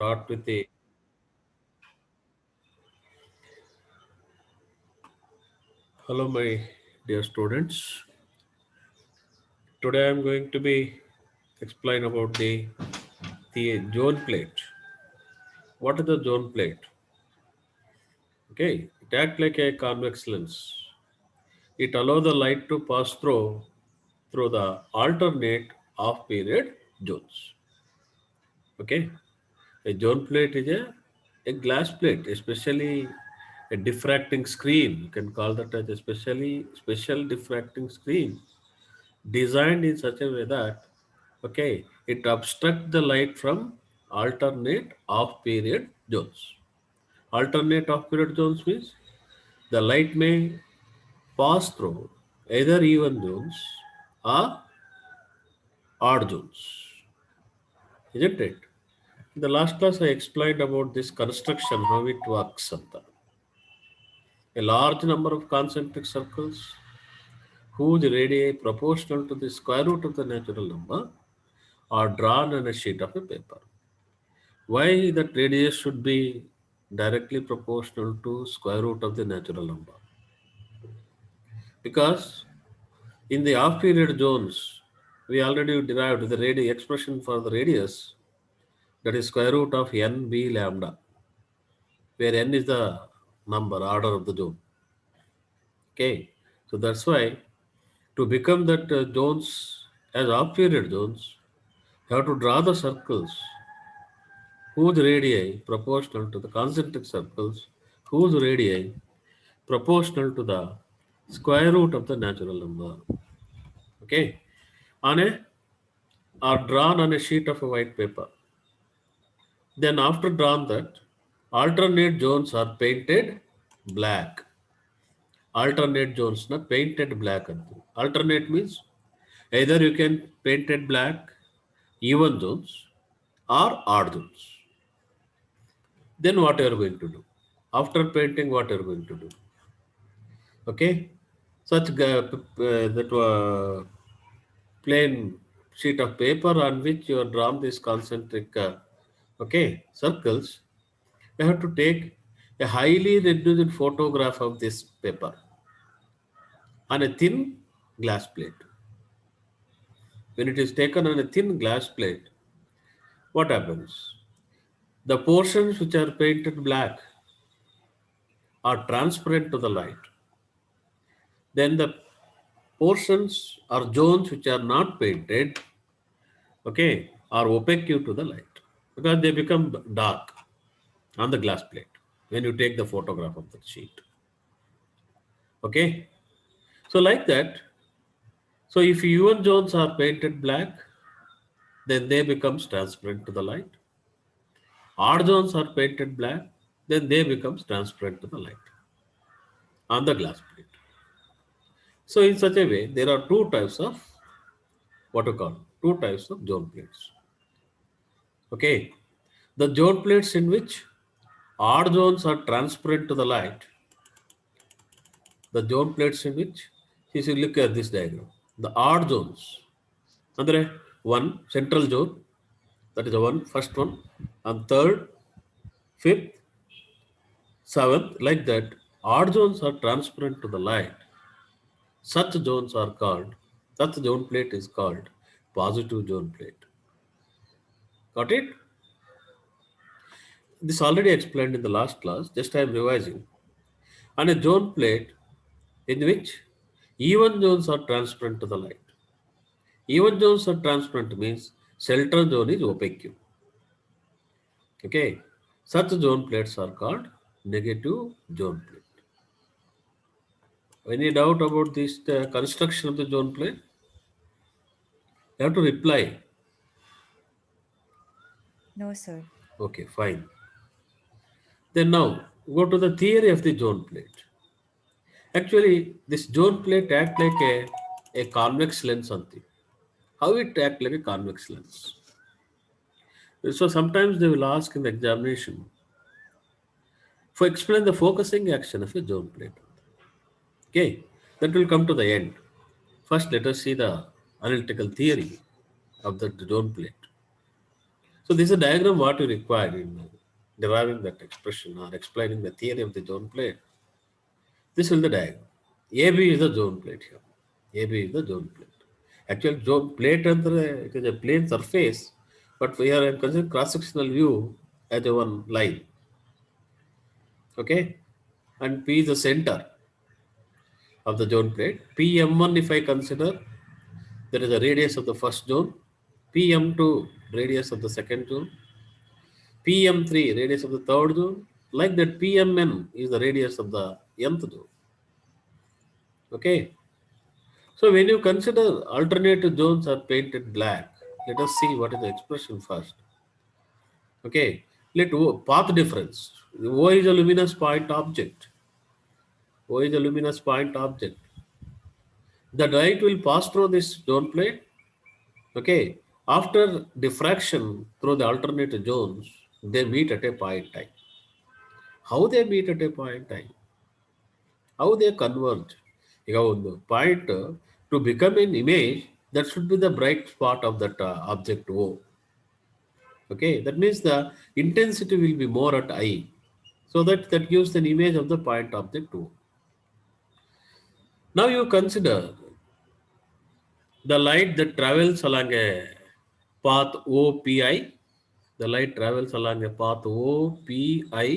start with the hello, my dear students. Today I am going to be explain about the zone plate. What is the zone plate? Okay, it acts like a convex lens. It allows the light to pass through the alternate half period zones. Okay, a zone plate is a glass plate, especially a diffracting screen. You can call that as a special diffracting screen designed in such a way that it obstructs the light from alternate off period zones. Alternate off period zones means the light may pass through either even zones or odd zones, isn't it? In the last class I explained about this construction, how it works. A large number of concentric circles whose radii proportional to the square root of the natural number are drawn on a sheet of a paper. Why that radius should be directly proportional to square root of the natural number? Because in the off period zones, we already derived the radius expression for the radius, that is square root of n b lambda, where n is the number order of the zone. Okay, so that's why to become that zones as off period zones, you have to draw the circles whose radii proportional to the concentric circles whose radii proportional to the square root of the natural number. Okay, on a are drawn on a sheet of a white paper. Then after drawn that, alternate zones are painted black. Alternate zones not painted black. Alternate means either you can paint it black, even zones, or odd zones. Then what you are going to do? After painting, what you are going to do? Okay, such that plain sheet of paper on which you have drawn these concentric circles, you have to take a highly reduced photograph of this paper on a thin glass plate. When it is taken on a thin glass plate, what happens? The portions which are painted black are transparent to the light. Then the portions or zones which are not painted, are opaque to the light because they become dark on the glass plate when you take the photograph of the sheet. Okay, so like that. So if even zones are painted black, then they becomes transparent to the light. Odd zones are painted black, then they becomes transparent to the light on the glass plate. So in such a way, there are two types of what you call two types of zone plates. Okay, the zone plates in which odd zones are transparent to the light. The zone plates in which, if you look at this diagram, the odd zones, andre one central zone, that is the one first one, and third, fifth, seventh, like that. Odd zones are transparent to the light. Such zones are called. Such zone plate is called positive zone plate. Got it? This already explained in the last class. Just I am revising. On a zone plate in which even zones are transparent to the light. Even zones are transparent means central zone is opaque. Okay. Such zone plates are called negative zone plate. Any doubt about this construction of the zone plate? You have to reply. No, sir. Okay, fine. Then now go to the theory of the zone plate. Actually, this zone plate act like a convex lens something. How it act like a convex lens? So sometimes they will ask in the examination for explain the focusing action of a zone plate. Okay, that will come to the end. First, let us see the analytical theory of the zone plate. So this is a diagram what you require in deriving that expression or explaining the theory of the zone plate. This is the diagram. AB is the zone plate here. AB is the zone plate. Actual zone plate it is a plane surface, but we are considering cross-sectional view as a one line. Okay, and P is the center of the zone plate. PM1, if I consider, there is a radius of the first zone. PM2, radius of the second zone. PM3, radius of the third zone. Like that, PMN is the radius of the nth zone. Okay. So when you consider alternate zones are painted black, let us see what is the expression first. Okay. Let path difference. O is a luminous point object. O is a luminous point object. The light will pass through this zone plate. Okay. After diffraction through the alternate zones, they meet at a point I. How they meet at a point I? How they converge? ಈಗ ಒಂದು point to become an image that should be the bright spot of that object O. Okay, that means the intensity will be more at I. So that gives an image of the point object O. Now you consider the light that travels along a path OPI. The light travels along a path OPI.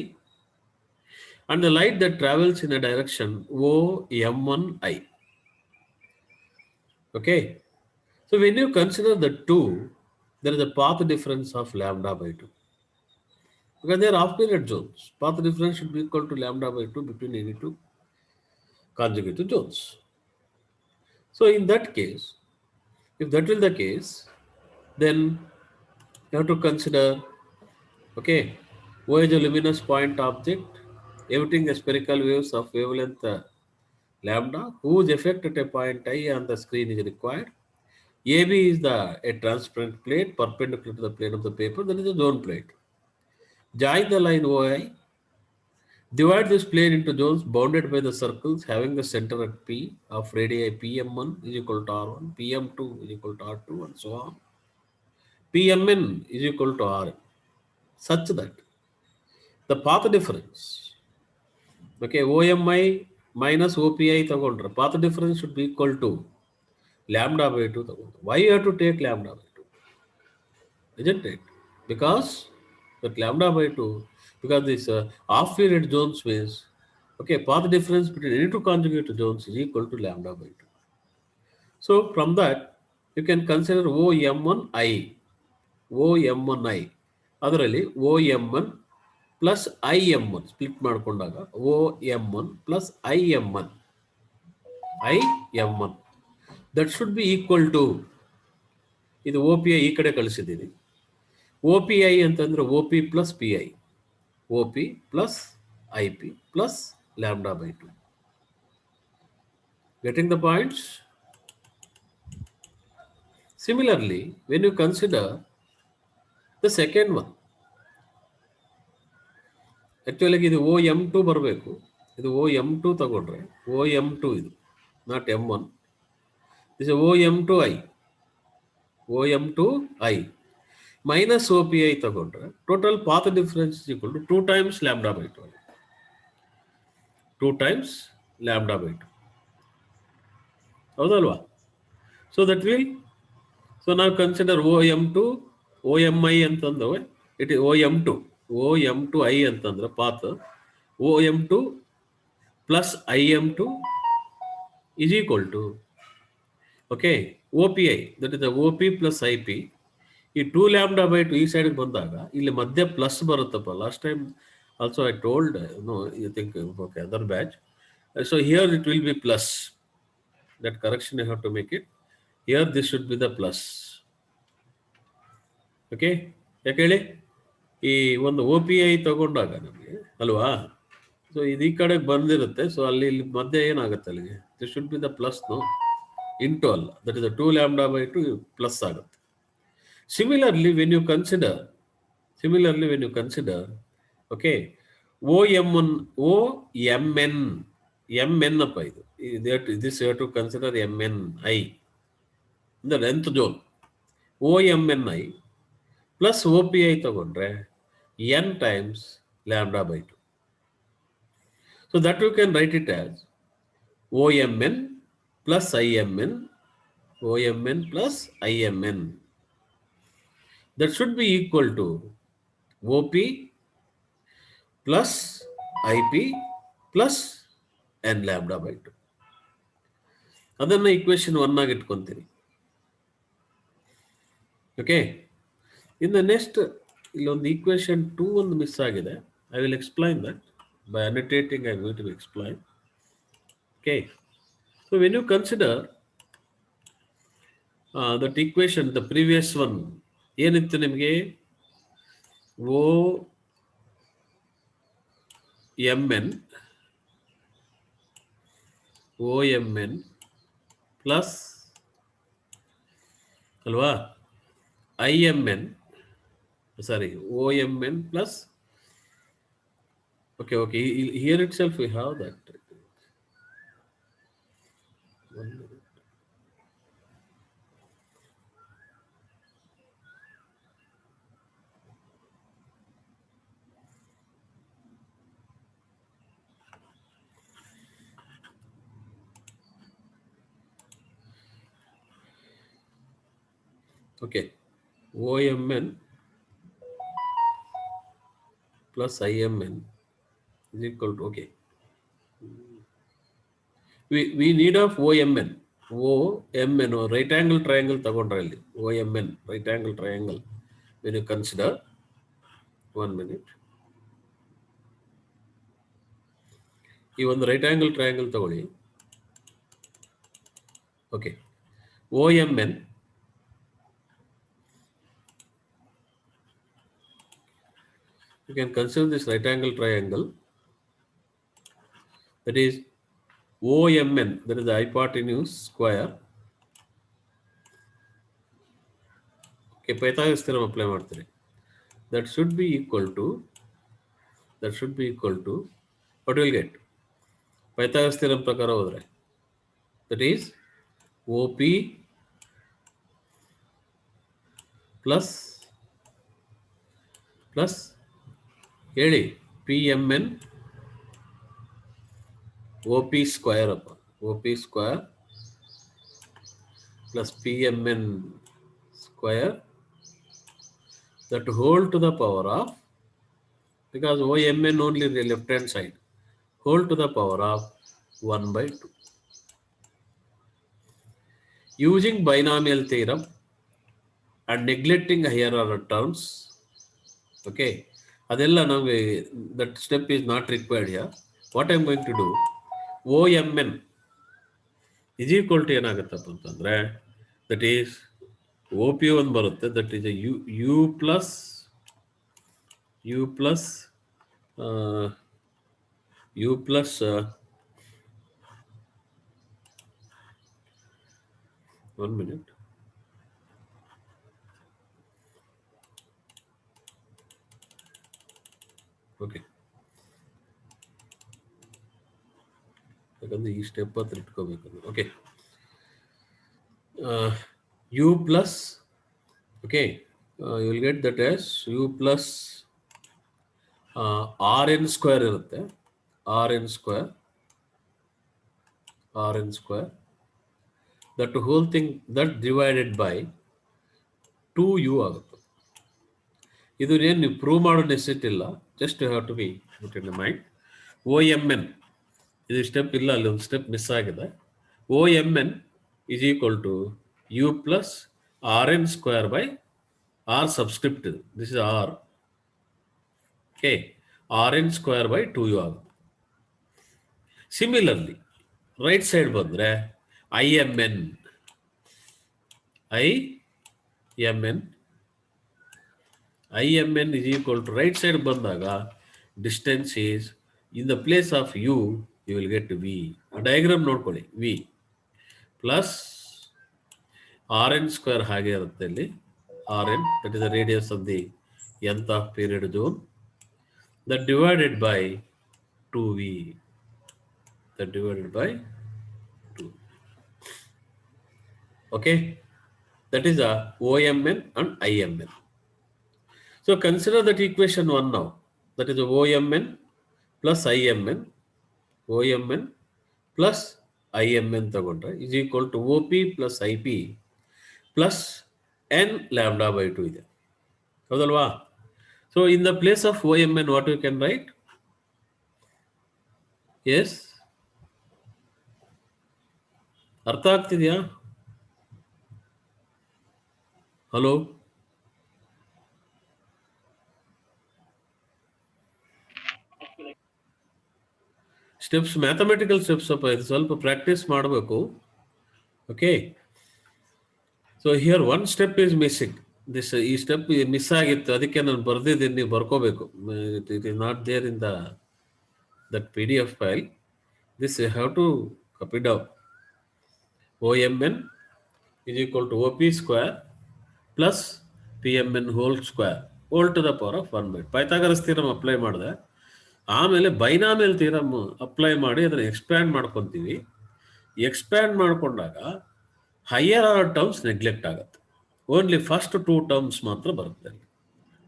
And the light that travels in a direction OM1I. Okay. So when you consider the two, there is a path difference of lambda by 2. Because they are off-period zones. Path difference should be equal to lambda by 2 between any two conjugated zones. So in that case, if that is the case, then you have to consider, okay, O is a luminous point object, emitting the spherical waves of wavelength lambda, whose effect at a point I on the screen is required. AB is a transparent plate perpendicular to the plane of the paper. That is a zone plate. Join the line OI. Divide this plane into zones bounded by the circles having the center at P of radii PM1 is equal to R1, PM2 is equal to R2, and so on. PMN is equal to Rn, such that the path difference, okay, OMI minus OPI tagondre, path difference should be equal to lambda by 2 tagondre. Why you have to take lambda by 2? Isn't it? Because that lambda by 2, because this off-period zones means, okay, path difference between any two conjugated zones is equal to lambda by 2. So from that, you can consider OM1I. OM1I. ಅದರಲ್ಲಿ OM1 plus IM1 split ಮಾಡಿಕೊಂಡಾಗ OM1 plus IM1. IM1. That should be equal to, ಇದು OPI ಈ ಕಡೆ ಕಳಿಸಿದ್ದೀನಿ. OPI ಅಂತಂದ್ರೆ OP plus PI. OP plus IP plus lambda by 2. Getting the points? Similarly, when you consider the second one, actually ಇದು OM2 ಬರಬೇಕು. ಇದು OM2 ತಗೊಂಡ್ರೆ OM2 ಇದು, not M1. This is OM2I. OM2I minus OPI ತಗೊಂಡ್ರೆ total path difference is equal to 2 times lambda by 2. 2 times lambda by 2. ಹೌದಲ್ವಾ? So that will, so now consider OM2, OMI ಅಂತಂದ್ರೆ it is OM2I ಅಂತಂದ್ರೆ path OM2 plus IM2 is equal to, okay, OPI, that is the OP plus IP. ಈ 2 lambda by 2 ಈ ಸೈಡ್ಗೆ ಬಂದಾಗ ಇಲ್ಲಿ ಮಧ್ಯೆ plus ಬರುತ್ತಪ್ಪ. Last time also I told, no you think, okay, other batch. So here it will be plus. That correction you have to make it. Here this should be the plus. Okay, ಯಾಕೆ ಹೇಳಿ, ಈ ಒಂದು OPI ತಗೊಂಡಾಗ ನಮಗೆ ಅಲ್ವಾ, so ಇದು ಈ ಕಡೆಗೆ ಬಂದಿರುತ್ತೆ. ಸೊ ಅಲ್ಲಿ ಇಲ್ಲಿ ಮಧ್ಯೆ ಏನಾಗುತ್ತೆ ಅಲ್ಲಿಗೆ, this should be the plus, no into ಅಲ್ಲ, that is 2 lambda by 2 plus ಆಗುತ್ತೆ. Similarly, when you consider, okay, OM1, OMN, MN ಅಪ್ಪ ಇದು, this you have to consider MNI, the length zone. OMNI plus OPI ತಗೊಂಡ್ರೆ n times lambda by 2. So that you can write it as OMN plus IMN, OMN plus IMN. That should be equal to OP plus IP plus n lambda by 2. ಅದನ್ನು equation 1 ಆಗಿ ಇಟ್ಕೊಂತೀನಿ. Okay. In the next, ಇಲ್ಲೊಂದು equation 2 ಒಂದು miss ಆಗಿದೆ. I will explain that. By annotating, I am going to explain. Okay. So when you consider that equation, the previous one, ಏನಿತ್ತು ನಿಮಗೆ OMN plus ಅಲ್ವಾ IMN, sorry, OMN plus, okay, here itself we have that. Okay, OMN plus IMN is equal to, okay, we need of OMN or right angle triangle ತಗೊಂಡ್ರೆ ಅಲ್ಲಿ OMN right angle triangle. When you consider, 1 minute, ಈ ಒಂದು right angle triangle ತಗೊಳ್ಳಿ. Okay, OMN you can consider this right angle triangle, that is OMN, that is the hypotenuse square. Okay, Pythagoras theorem apply ಮಾಡ್ತೀರಿ. That should be equal to what you will get? Pythagoras theorem ಪ್ರಕಾರ ಹೋದ್ರೆ that is OP plus ಹೇಳಿ PMN OP square upon OP square plus PMN square, that whole to the power of, because OMN only the left hand side, whole to the power of 1 by 2. Using binomial theorem and neglecting higher order terms, okay, ಅದೆಲ್ಲ ನಮಗೆ that step is not required here. What I am going to do, OMN is equal to ಏನಾಗುತ್ತಪ್ಪ ಅಂತಂದ್ರೆ that is OP ಒಂದು ಬರುತ್ತೆ, that is a U plus 1 minute. Okay, ಯಾಕಂದ್ರೆ ಈ step ಹತ್ರ ಇಟ್ಕೋಬೇಕು. Okay, U plus, okay, you will get that as U plus RN square ಇರುತ್ತೆ, RN square, that whole thing that divided by 2U ಆಗುತ್ತೆ. ಇದು ಏನು ನೀವು ಪ್ರೂವ್ ಮಾಡೋ ನೆಸೆಸಿಟಿ ಇಲ್ಲ, just you have to be put in the mind. OMN ಇದು step ಇಲ್ಲ, ಅಲ್ಲಿ ಒಂದು ಸ್ಟೆಪ್ ಮಿಸ್ ಆಗಿದೆ. OMN is equal to U plus RN square by R subscript. This is R. Okay, RN square by 2U ಆಗುತ್ತೆ. Similarly, right side ಬಂದ್ರೆ IMN is equal to, right side ಬಂದಾಗ distance is, in the place of U you will get V. Diagram ನೋಡ್ಕೊಳ್ಳಿ, V plus RN square ಹಾಗೆ ಇರುತ್ತೆ ಇಲ್ಲಿ, RN, that is the radius of the nth of period zone, that divided by 2V, that divided by 2. Okay, that is a OMN and IMN. So consider that equation 1 now. That is OMN plus IMN. OMN plus IMN ತಗೊಂಡ್ರೆ is equal to OP plus IP plus n lambda by 2 ಇದೆ. ಹೌದಲ್ವಾ? So in the place of OMN, what you can write? Yes? ಅರ್ಥ ಆಗ್ತಿದೆಯಾ? Hello? Steps mathematical steps ಅಪ್ಪ, ಇದು ಸ್ವಲ್ಪ practice ಮಾಡಬೇಕು. Okay, so here one step is missing. ಈ step miss ಆಗಿತ್ತು, ಅದಕ್ಕೆ ನಾನು ಬರ್ದಿದ್ದೀನಿ, ನೀವು ಬರ್ಕೋಬೇಕು. It is not there in that PDF file. This you have to copy down. OMN is equal to OP square plus PMN whole square whole to the power of 1 by Pythagoras theorem apply ಮಾಡಿದೆ. ಆಮೇಲೆ binomial theorem apply ಮಾಡಿ ಅದನ್ನು expand ಮಾಡ್ಕೊತೀವಿ. Expand ಮಾಡಿಕೊಂಡಾಗ higher order terms neglect ಆಗುತ್ತೆ. Only first 2 terms ಮಾತ್ರ ಬರುತ್ತೆ.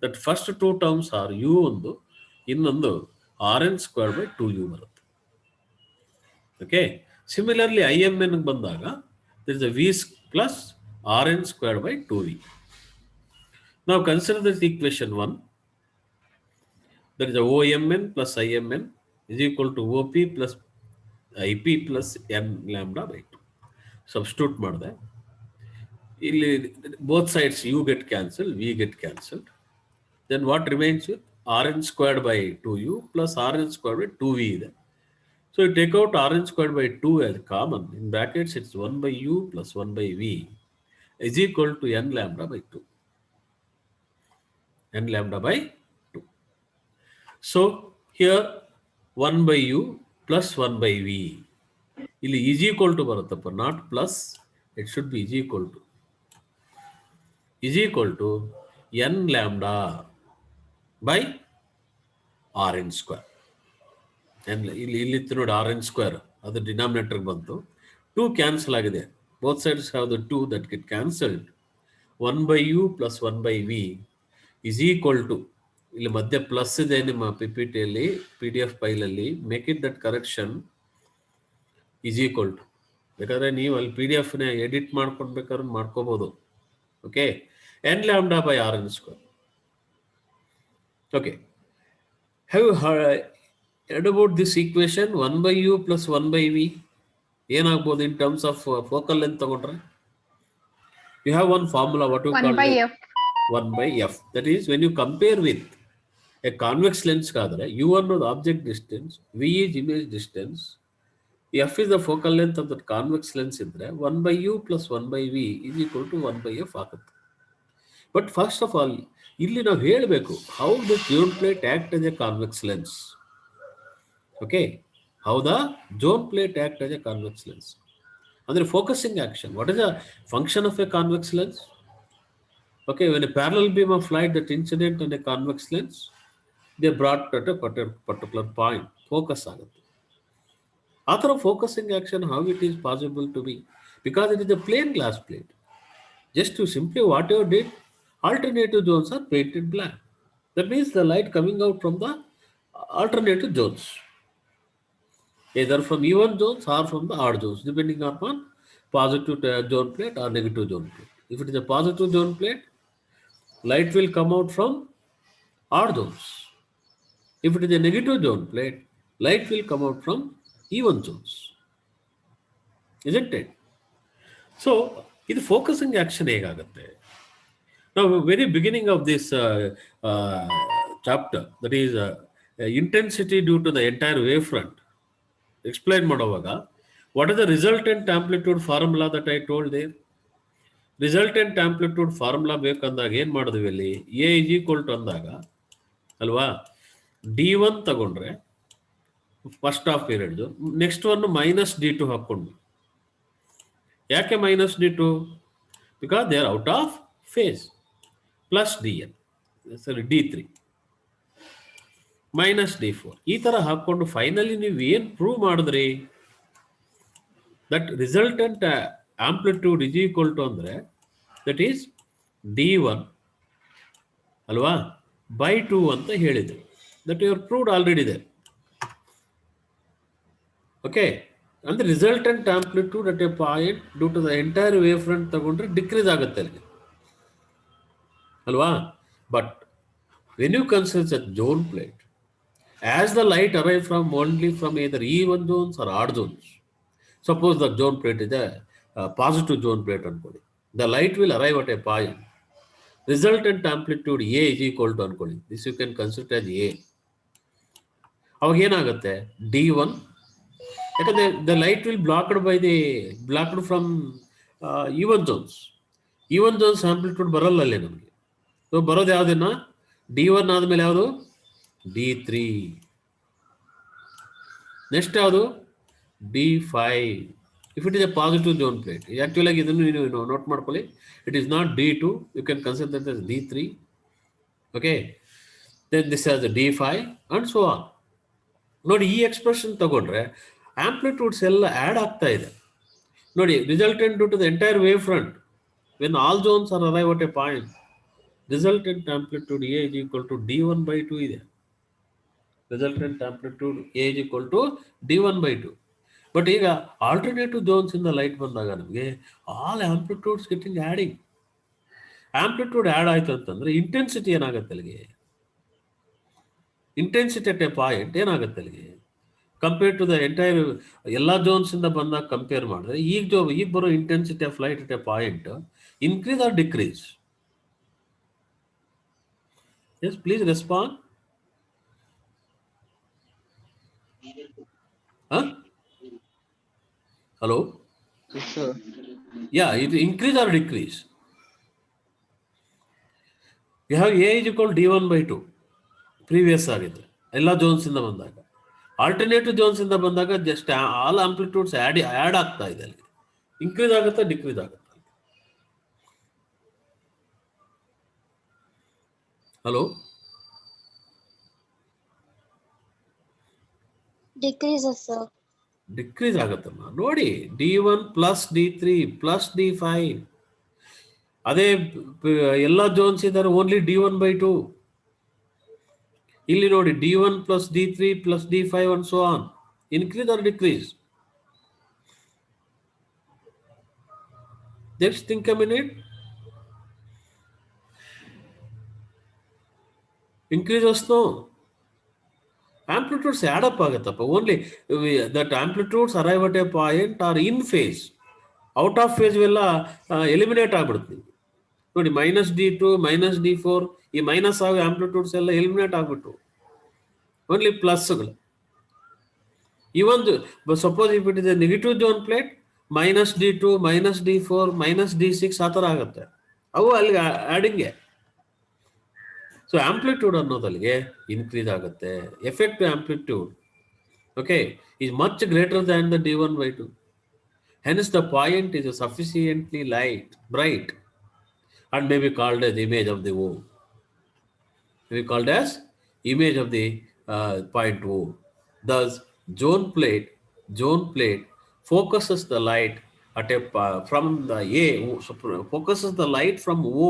That first 2 terms are U ಒಂದು, ಇನ್ನೊಂದು RN ಸ್ಕ್ವೇರ್ ಬೈ 2U ಬರುತ್ತೆ. ಓಕೆ, ಸಿಮಿಲರ್ಲಿ IMN ಬಂದಾಗ there is a V plus RN squared by 2V. Now consider this equation 1. There is a OMN plus IMN is equal to OP plus IP plus n lambda by 2. Substitute ಮಾಡಿದೆ. ಇಲ್ಲಿ both sides U get cancelled, V get cancelled. Then what remains with RN squared by 2U plus RN squared by 2V ಇದೆ. So you take out RN squared by 2 as common. In brackets, it's 1 by U plus 1 by V is equal to n lambda by 2. N lambda by 2. So here 1 by U plus 1 by V. Ili is equal to barathappa, not plus. It should be is equal to n lambda by RN square. ಇಲ್ಲಿತ್ತು ನೋಡಿ RN square, ಅದು denominator ಬಂತು. 2 cancel ಆಗಿದೆ. Both sides have the 2 that get cancelled. 1 by U plus 1 by V is equal to, ಇಲ್ಲಿ ಮಧ್ಯೆ plus ಇದೆ ನಿಮ್ಮ PPTಯಲ್ಲಿ PDF ಫೈಲಲ್ಲಿ. Make it that correction is equal to. ಬೇಕಾದ್ರೆ ನೀವು ಅಲ್ಲಿ PDF ನ ಎಡಿಟ್ ಮಾಡ್ಕೊಳ್ಬೇಕಾದ್ರೆ ಮಾಡ್ಕೋಬಹುದು. Okay, n lambda by RN square. Okay, and about this equation 1 by U plus 1 by V ಏನಾಗಬಹುದು in terms of focal length ತಗೊಂಡ್ರೆ? You have one formula, what you 1 call by it? F. 1 by F. That is, when you compare with a convex lens ಕಾದ್ರೆ U ಅನ್ನೋದು object distance, V is image distance, F is the focal length of that convex lens ಇದ್ರೆ 1 by U plus 1 by V is equal to 1 by F ಆಗುತ್ತೆ. But first of all, ಇಲ್ಲಿ ನಾವು ಹೇಳಬೇಕು how the zone plate act as a convex lens. Okay, how the zone plate act as a convex lens. Under focusing action, what is the function of a convex lens? Okay, when a parallel beam of light that incident on a convex lens, they brought at a particular point, focus ಆಗುತ್ತೆ. ಆ ಥರ focusing action, how it is possible to be? Because it is a plain glass plate. Just to simply what you did, alternative zones are painted black. That means the light coming out from the alternative zones, either from even zones or from the odd zones, depending upon positive zone plate or negative zone plate. If it is a positive zone plate, light will come out from odd zones. If it is a negative zone plate, light will come out from even zones. Isn't it? So, ಇದು focusing action ಹೇಗಾಗುತ್ತೆ? Now, very beginning of this chapter, that is intensity due to the entire wavefront, explain ಮಾಡುವಾಗ what is the resultant amplitude formula that I told there? Resultant amplitude formula ಬೇಕಂದಾಗ ಏನು ಮಾಡಿದ್ವಿ ಅಲ್ಲಿ? A is equal to ಅಂದಾಗ ಅಲ್ವಾ, D1 ತಗೊಂಡ್ರೆ first half period, next one minus D2 ಹಾಕ್ಕೊಂಡು. ಯಾಕೆ minus D2? Because they are out of phase. Plus DN, ಸರಿ D3 minus D4 ಈ ಥರ ಹಾಕ್ಕೊಂಡು ಫೈನಲಿ ನೀವು ಏನು ಪ್ರೂವ್ ಮಾಡಿದ್ರಿ? That resultant amplitude is equal to ಅಂದರೆ ದಟ್ ಈಸ್ D1 ಅಲ್ವಾ by 2 ಅಂತ ಹೇಳಿದ್ರು. That you are proved already there. Okay. And the resultant amplitude at a point due to the entire wavefront ತಗೊಂಡ್ರೆ decrease ಆಗುತ್ತೆ ಅಲ್ಲಿಗೆ ಅಲ್ವಾ. But when you consider the zone plate, as the light arrive from only from either even zones or odd zones, suppose the zone plate is a positive zone plate ಅನ್ಕೊಳ್ಳಿ, the light will arrive at a point, resultant amplitude A is equal to ಅನ್ಕೊಳ್ಳಿ, this you can consider as A. ಅವಾಗ ಏನಾಗುತ್ತೆ D1, ಯಾಕಂದ್ರೆ the light will blocked from even zones. even zones amplitude ಬರಲ್ಲ ಅಲ್ಲಿ ನಮಗೆ. So ಬರೋದು ಯಾವುದನ್ನ D1 ಆದಮೇಲೆ ಯಾವುದು D3, ನೆಕ್ಸ್ಟ್ ಯಾವುದು D5. if it is a positive zone plate, actually ಇದನ್ನು ನೀವು ನೋಟ್ ಮಾಡ್ಕೊಳ್ಳಿ, it is not D2, you can consider that as D3. okay, then this has a D5 and so on. ನೋಡಿ ಈ expression ತಗೊಂಡ್ರೆ amplitudes ಎಲ್ಲ add ಆಗ್ತಾ ಇದೆ ನೋಡಿ. Resultant due to the entire wave front when all zones are arrive at a point, resultant amplitude A is equal to D1/2 ಇದೆ. Resultant amplitude A is equal to D1/2. But ಈಗ alternative zones ಇಂದ light ಬಂದಾಗ ನಮಗೆ all amplitudes getting adding. Amplitude add ಆಯ್ತು ಅಂತಂದ್ರೆ intensity ಏನಾಗುತ್ತೆ ಅಲ್ಲಿಗೆ, intensity at a point ಏನಾಗುತ್ತೆ ಅಲ್ಲಿಗೆ ಕಂಪೇರ್ ಟು ದ ಎಂಟೈರ್ ಎಲ್ಲ ಝೋನ್ಸ್ ಇಂದ ಬಂದಾಗ ಕಂಪೇರ್ ಮಾಡಿದ್ರೆ ಈಗ ಬರೋ intensity of light at a point increase or decrease? Yes, please respond. Hello, yeah, ಇದು increase or decrease? You have A is equal D1/2 previous ಆಗಿತ್ತು ಎಲ್ಲ ಝೋನ್ಸ್ ಇಂದ ಬಂದಾಗ. ಆಲ್ಟರ್ನೇಟಿವ್ ಝೋನ್ಸ್ ಇಂದ ಬಂದಾಗ ಜಸ್ಟ್ ಆಲ್ ಆಂಪ್ಲಿಟ್ಯೂಡ್ಸ್ ಆ್ಯಡ್ ಆಗ್ತಾ ಇದೆ ಅಲ್ಲಿ. ಇನ್ಕ್ರೀಸ್ ಆಗುತ್ತಾ ಡಿಕ್ರೀಸ್ ಆಗುತ್ತಾ? ಹಲೋ, ಡಿಕ್ರೀಸ್ ಆಗುತ್ತಮ್ಮ ನೋಡಿ. D1 plus D3 plus D5. ಅದೇ ಎಲ್ಲ ಝೋನ್ಸ್ ಇದ್ದಾರೆ ಓನ್ಲಿ D1/2. ಇಲ್ಲಿ ನೋಡಿ D1 plus D3 plus D5 and so on. Increase or decrease? Just think a minute. Increase ಅಷ್ಟು amplitudes add up ಆಗುತ್ತಪ್ಪ. Only that amplitudes arrive at a point are in phase. Out of phase ಎಲ್ಲ eliminate ಆಗ್ಬಿಡುತ್ತೆ ನೋಡಿ. -D2 -D4 ಈ minus ಆಗಿ amplitudes ಎಲ್ಲ eliminate ಆಗ್ಬಿಟ್ಟು only ಪ್ಲಸ್ಗಳು. ಈ ಒಂದು suppose if it is A negative zone plate -D2 -D4 -D6 ಆ ಥರ ಆಗುತ್ತೆ. ಅವು ಅಲ್ಲಿಗೆ ಆ್ಯಡಿಂಗೆ. ಸೊ ಆಂಪ್ಲಿಟ್ಯೂಡ್ ಅನ್ನೋದಲ್ಲಿಗೆ ಇನ್ಕ್ರೀಸ್ ಆಗುತ್ತೆ. Effective amplitude okay is much greater than the D1/2. Hence the point is sufficiently bright and may be called as image of the O. May be called as image of the point O. Thus, zone plate focuses the light at a from the A, focuses the light from O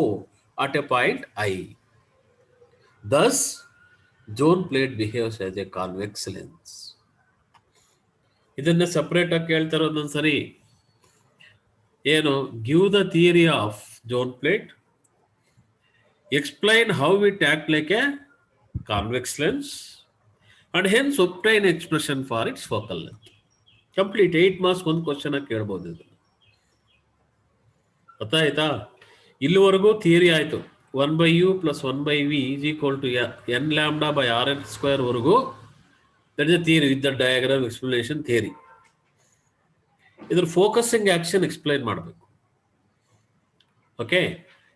at a point I. Thus, zone plate behaves as a convex lens. ಇದನ್ನ separate ಆಗಿ ಕೇಳ್ತಾರೆ ಒಂದೊಂದ್ಸರಿ. ಏನು, give the theory of zone plate, explain how it act like a convex lens and hence obtain expression for it's focal length. Complete 8 marks ಒಂದು question ಆಗಿ ಕೇಳ್ಬೋದು. ಇದು ಗೊತ್ತಾಯ್ತಾ? ಇಲ್ಲಿವರೆಗೂ ಥಿಯರಿ ಆಯ್ತು. 1/u + 1/v is equal to n(λ/rn² ವರೆಗೂ that is a theory with the diagram explanation theory. ಇದ್ರ focusing action explain ಮಾಡಬೇಕು. Okay,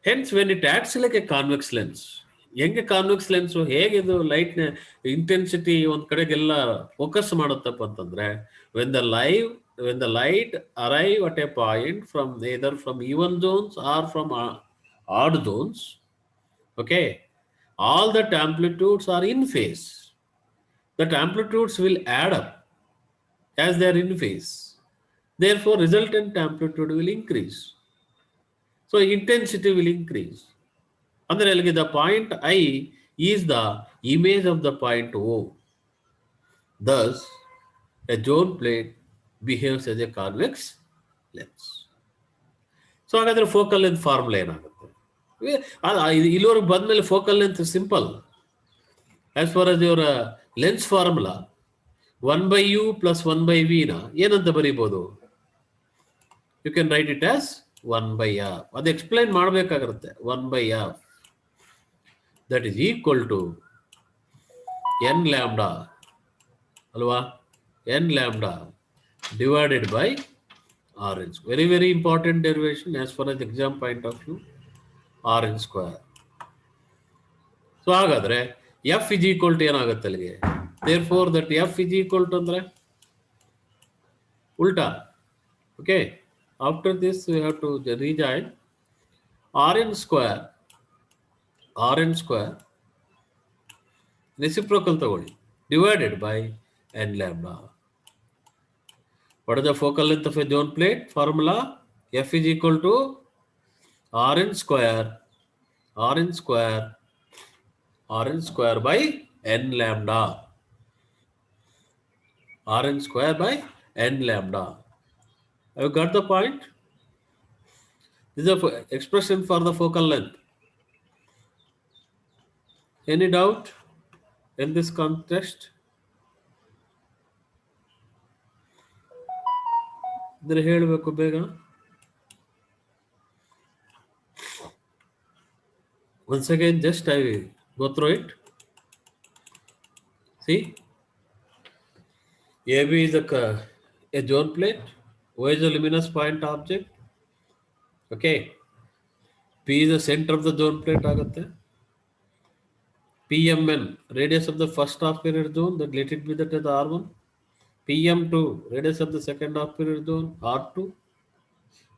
hence when it acts like a convex lens. ಹೆಂಗೆ ಕಾನ್ವೆಕ್ಸ್ ಲೆನ್ಸು, ಹೇಗೆ ಇದು ಲೈಟ್ನ ಇಂಟೆನ್ಸಿಟಿ ಒಂದ್ ಕಡೆಗೆಲ್ಲ focus ಮಾಡುತ್ತಪ್ಪ ಅಂತಂದ್ರೆ, when the light arrive at a point from either from even zones or from odd zones, okay, all that amplitudes are in phase. That amplitudes will add up as they are in phase. Therefore, resultant amplitude will increase. So intensity will increase. Andre the point I is the image of the point O. Thus, a zone plate behaves as a convex lens. So ಹಾಗಾದ್ರೆ focal length formula ಏನಾಗುತ್ತೆ? ಇಲ್ಲಿವರೆಗೆ ಬಂದ್ಮೇಲೆ focal length simple. As for as your lens formula 1/u + 1/v ನ ಏನಂತ ಬರೀಬಹುದು? You can write it as 1/r. ಅದು explain ಮಾಡಬೇಕಾಗಿರುತ್ತೆ. 1/r that is equal to n lambda ಅಲ್ವಾ? n lambda divided by rn. Very, very important derivation as far as exam point of view. rn square. So ಹಾಗಾದ್ರೆ f is equal to ಏನಾಗುತ್ತೆ ಅಲ್ಲಿಗೆ? Therefore that f is equal to ಅಂದ್ರೆ ಉಲ್ಟಾ. Okay. After this we have to rejoin rn square reciprocal ತಗೊಳ್ಳಿ divided by n lambda. What is the focal length of a zone plate? Formula f is equal to rn square by n lambda. rn square by n lambda. Have you got the point? This is the expression for the focal length. Any doubt in this context? ಇದ್ರೆ ಹೇಳಬೇಕು ಬೇಗ. Once again, just I will go through it. See, AB is a zone plate. O is a luminous point object. Okay. P is the center of the zone plate ಆಗುತ್ತೆ. PMN, radius of the first half period zone, that let it be that as R1. PM2, radius of the second half period zone, R2.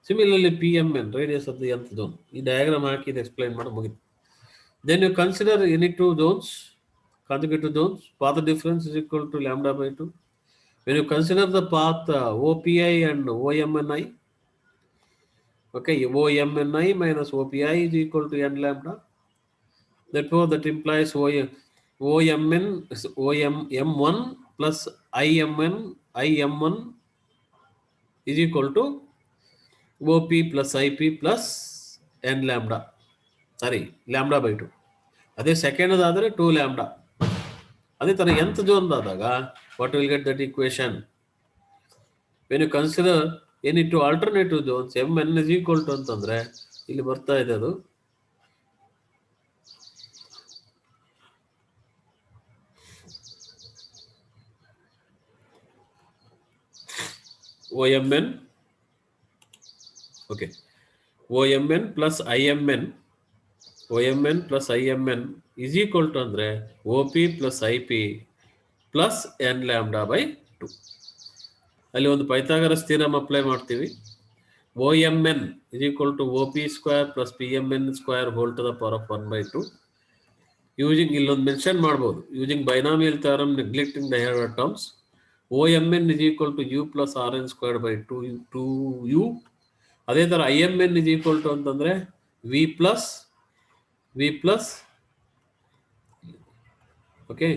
Similarly, PMN, radius of the nth zone. ಈ diagram ಹಾಕಿ ಇದು explain ಮಾಡಿ ಮುಗಿತು. Then you consider any two zones, consecutive zones, path difference is equal to lambda by 2. When you consider the path OPI and OMNI, okay, OMNI minus OPI is equal to n lambda. Therefore, that implies OM1 plus IM1 is equal to OP plus IP plus n lambda. Sorry, lambda by 2. ಅದೇ second ಆದ್ರೆ 2 lambda. ಅದೇ ತರ nth zone ಆದಾಗ what will get that equation? When you consider any two alternative zones, mn is equal to ಅಂತಂದ್ರೆ ಇಲ್ಲಿ ಬರ್ತಾ ಇದೆ ಅದು OMN, okay, OMN plus IMN is equal to ಅಂದ್ರೆ OP plus IP plus n lambda by 2. ಅಲ್ಲಿ ಒಂದು Pythagoras theorem apply ಮಾಡ್ತೀವಿ. OMN is equal to OP square plus PMN square whole to the power of 1/2. Using ಇಲ್ಲೊಂದು mention ಮಾಡ್ಬೋದು, using binomial theorem neglecting the higher terms. OMN is equal to U plus RN squared by 2U. ಅದೇ ತರ IMN is equal to ಅಂತಂದ್ರೆ V plus okay,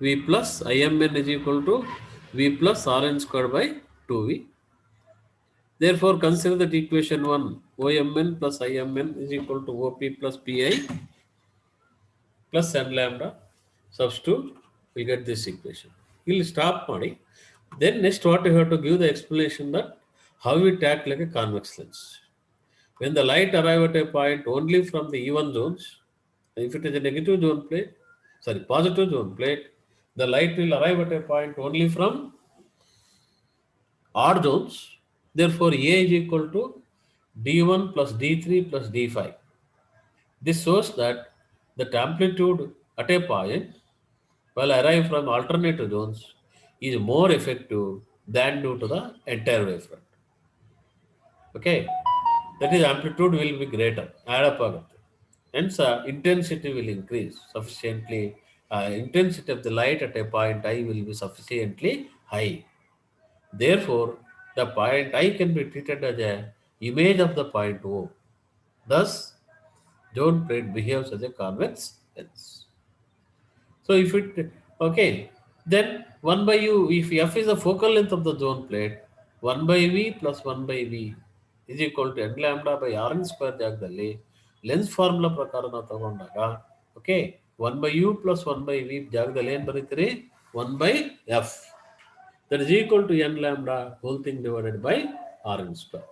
V plus IMN is equal to V plus RN squared by 2V. Therefore, consider that equation 1, OMN plus IMN is equal to OP plus PI plus n lambda. Substitute, we get this equation. We'll stop ಮಾಡಿ. Then next what you have to give the explanation that how we act like a convex lens. When the light arrive at a point only from the even zones, if it is a negative zone plate, positive zone plate, the light will arrive at a point only from odd zones. Therefore, A is equal to D1 plus D3 plus D5. This shows that the amplitude at a point while arrive from alternative zones is more effective than due to the entire wavefront. Okay, that is amplitude will be greater, add up agutte. Hence, intensity will increase sufficiently. Intensity of the light at a point I will be sufficiently high. Therefore, the point I can be treated as a image of the point O. Thus, zone plate behaves as a convex lens. So if it, okay, then 1 by u, if f is the focal length of the zone plate, 1 by v plus 1 by v is equal to n lambda by rn square ಜಾಗದಲ್ಲಿ lens formula ಪ್ರಕಾರ ನಾವು ತಗೊಂಡಾಗ, okay, 1 by u plus 1 by v ಜಾಗದಲ್ಲಿ ಏನು ಬರೀತೀರಿ, 1 by f, that is equal to n lambda whole thing divided by rn square.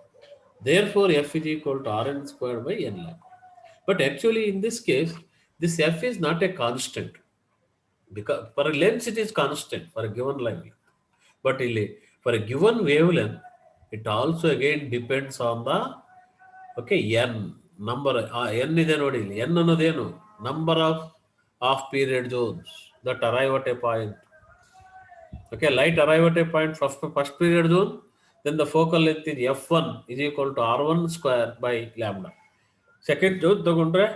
Therefore f is equal to rn square by n lambda. But actually in this case, this f is not a constant, because for a lens it is constant for a given line, but for a given wavelength it also again depends on the, okay, n number, n ಇದೆ ನೋಡಿ, n ಅನ್ನೋದೇನು, number of half period zones that arrive at a point. Okay, light arrive at a point first period zone, then the focal length is f1 is equal to r1 square by lambda. Second zone ತಗೊಂಡ್ರೆ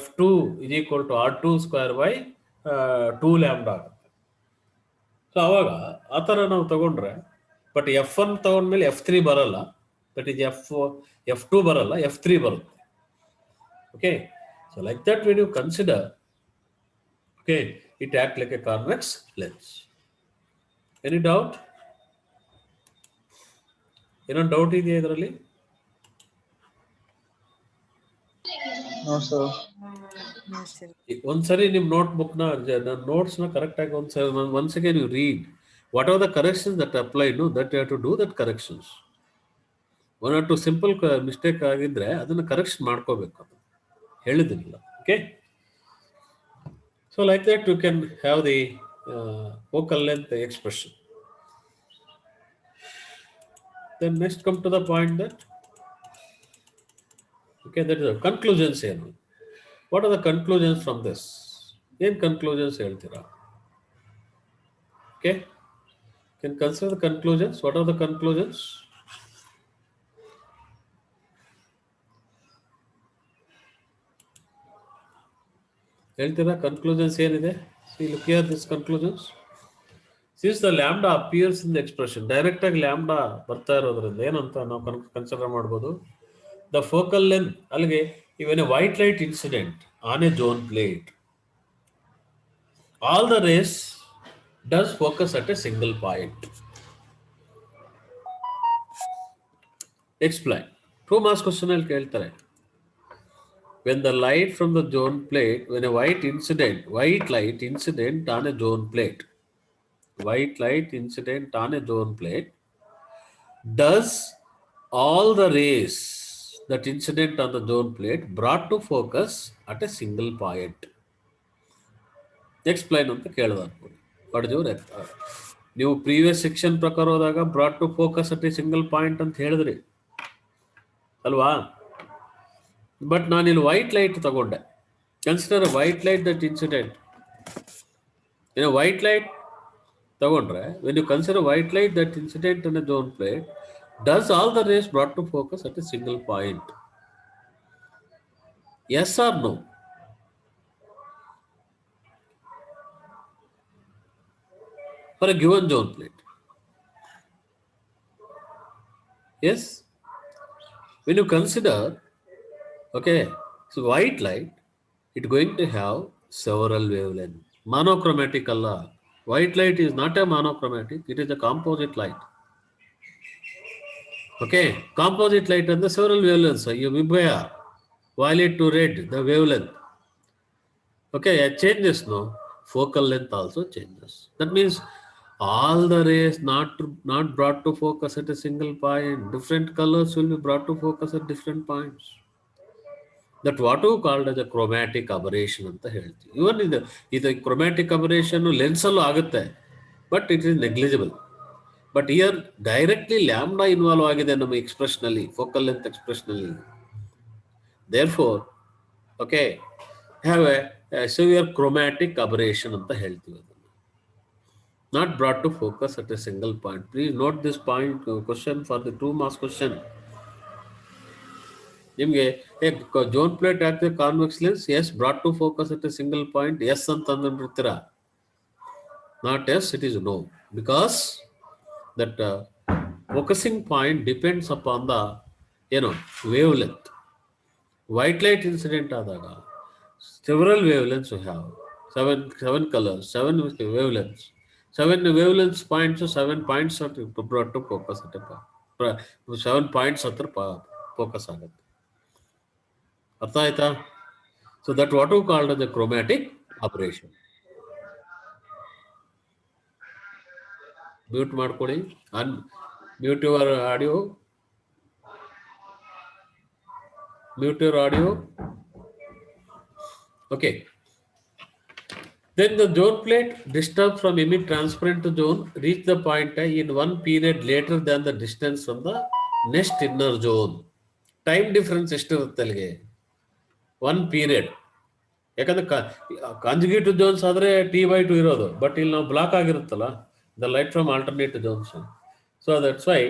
f2 is equal to r2 square by 2 lambda. So ಅವಾಗ ಆ ಥರ ನಾವು ತಗೊಂಡ್ರೆ, but f1 ತಗೊಂಡ್ಮೇಲೆ f3 ಬರಲ್ಲ, that is f2 ಬರಲ್ಲ, f3 ಬರುತ್ತೆ. Okay, so like that when you consider, okay, it act like a convex lens. Any doubt? ಏನೋ doubt ಇದೆಯಾ ಇದರಲ್ಲಿ? ಒಂದ್ಸರಿ ನಿಮ್ ನೋಟ್ಬುಕ್ ನೋಟ್ಸ್ ನ ಕರೆಕ್ಟ್ ಆಗಿ ಒಂದ್ಸರಿ once again you read what are the corrections that apply, no, that you have to do that corrections. One or two simple mistake ಆಗಿದ್ರೆ ಅದನ್ನ ಕರೆಕ್ಷನ್ ಮಾಡ್ಕೋಬೇಕು, ಹೇಳಿದಿಲ್ಲ. Okay, so like that you can have the focal length expression. Then next come to the point that, okay, that is a conclusions ಏನು. What are the conclusions from this? ಏನು conclusions ಹೇಳ್ತೀರಾ? Okay, can consider the conclusions. What are the conclusions? ಹೇಳ್ತೀರಾ conclusions ಏನಿದೆ? See, look here, this conclusions. Since the lambda appears in the expression, direct ಆಗಿ lambda ಬರ್ತಾ ಇರೋದ್ರಿಂದ ಏನಂತ ನಾವು consider ಮಾಡ್ಬೋದು, the focal length, ಅಲ್ಲಿಗೆ even a white light incident on a zone plate, all the rays does focus at a single point. Explain. 2 marks question ಅಲ್ಲಿ ಕೇಳ್ತಾರೆ, when the light from the zone plate, when a white light incident on a zone plate, white light incident on a zone plate, does all the rays that incident on the zone plate brought to focus at a single point? Explain ಅಂತ ಕೇಳಿದಾರೆ. ಪಡೆದವ್ರು ನೀವು previous section ಪ್ರಕಾರ ಹೋದಾಗ brought to focus at a single point ಅಂತ ಹೇಳಿದ್ರಿ ಅಲ್ವಾ? But ನಾನಿಲ್ಲಿ white light ತಗೊಂಡೆ. Consider white light that incident. ಏನೋ ವೈಟ್ ಲೈಟ್ ತಗೊಂಡ್ರೆ, when you consider white light that incident in a zone plate, does all the rays brought to focus at a single point? Yes or no? For a given zone plate. Yes? When you consider, okay, so white light, it's going to have several wavelengths. Monochromatic alla. White light is not a monochromatic, it is a composite light. Okay, composite light and the several wavelengths. You compare violet to red, the wavelength. Okay, it changes, no? Focal length also changes. That means all the rays not brought to focus at a single point. Different colors will be brought to focus at different points. That what you called as a chromatic aberration ಅಂತ ಹೇಳ್ತೀವಿ. Even ಇದು chromatic aberration lens ಅಲ್ಲೂ ಆಗುತ್ತೆ, but it is negligible. But here directly lambda involve ಆಗಿದೆ ನಮ್ಮ expression ಅಲ್ಲಿ, focal length expression ಅಲ್ಲಿ. Therefore, okay, have a severe chromatic aberration ಅಂತ ಹೇಳ್ತೀವಿ. Not brought to focus at a single point. Please note this point, question for the 2 marks question. ನಿಮಗೆ zone plate ಆಗ್ತದೆ convex lens, yes brought to focus at a single point, yes ಅಂತ ಅಂದ್ಬಿಡ್ತೀರಾ. Not yes, it is no, because that focusing point depends upon the wavelength. White light incident ಆದಾಗ several wavelengths you have. seven colors, 7 wavelengths. 7 wavelengths points, 7 points brought to focus at 7 points focus ಆಗುತ್ತೆ. ಅರ್ಥ ಆಯ್ತಾ? So that what we called as the chromatic operation. Mute ಮಾಡ್ಕೊಳ್ಳಿ. Mute your audio. Mute your audio. Okay. Then the zone plate disturbed from emit transparent zone reach the point in one period later than the distance from the next inner zone. Time difference ಎಷ್ಟಿರುತ್ತೆ ಅಲ್ಲಿಗೆ? 1 period. ಯಾಕಂದ್ರೆ ಕಾಂಜುಗೇಟಿವ್ Jones ಆದರೆ T/2 ಇರೋದು, but ಇಲ್ಲಿ ನಾವು block ಆಗಿರುತ್ತಲ್ಲ, the light from alternate zones. So that's why